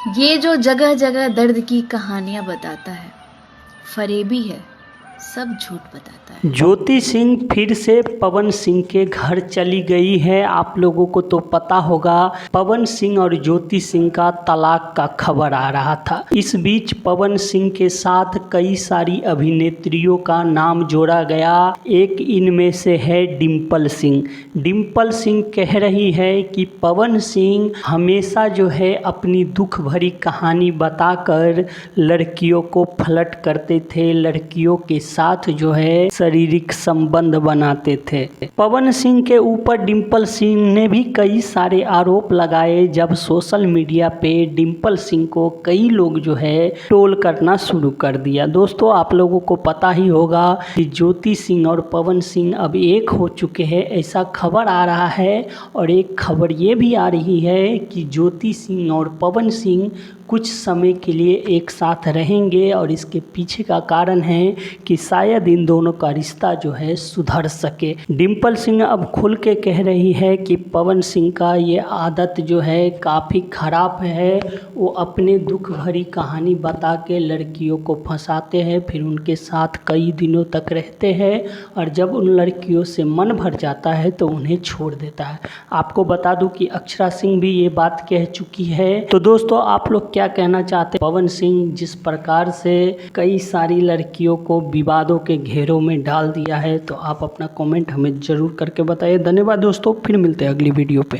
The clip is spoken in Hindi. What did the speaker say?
ये जो जगह जगह दर्द की कहानियां बताता है, फरेबी है, सब झूठ बताता है। ज्योति सिंह फिर से पवन सिंह के घर चली गई है। आप लोगों को तो पता होगा, पवन सिंह और ज्योति सिंह का तलाक का खबर आ रहा था। इस बीच पवन सिंह के साथ कई सारी अभिनेत्रियों का नाम जोड़ा गया। एक इनमें से है डिम्पल सिंह। डिम्पल सिंह कह रही है कि पवन सिंह हमेशा जो है अपनी दुख भरी कहानी बताकर लड़कियों को फ्लर्ट करते थे, लड़कियों के साथ जो है शारीरिक संबंध बनाते थे। पवन सिंह के ऊपर डिम्पल सिंह ने भी कई सारे आरोप लगाए जब सोशल मीडिया पे डिम्पल सिंह को कई लोग जो है ट्रोल करना शुरू कर दिया। दोस्तों, आप लोगों को पता ही होगा कि ज्योति सिंह और पवन सिंह अब एक हो चुके हैं, ऐसा खबर आ रहा है। और एक खबर ये भी आ रही है कि ज्योति सिंह और पवन सिंह कुछ समय के लिए एक साथ रहेंगे और इसके पीछे का कारण है कि शायद इन दोनों का रिश्ता जो है सुधर सके। डिम्पल सिंह अब खुल के कह रही है कि पवन सिंह का ये आदत जो है काफ़ी ख़राब है। वो अपने दुख भरी कहानी बता के लड़कियों को फंसाते हैं, फिर उनके साथ कई दिनों तक रहते हैं और जब उन लड़कियों से मन भर जाता है तो उन्हें छोड़ देता है। आपको बता दूं कि अक्षरा सिंह भी ये बात कह चुकी है। तो दोस्तों, आप लोग क्या कहना चाहते हैं? पवन सिंह जिस प्रकार से कई सारी लड़कियों को विवादों के घेरों में डाल दिया है, तो आप अपना कमेंट हमें ज़रूर करके बताइए। धन्यवाद दोस्तों, फिर मिलते हैं अगली वीडियो पे।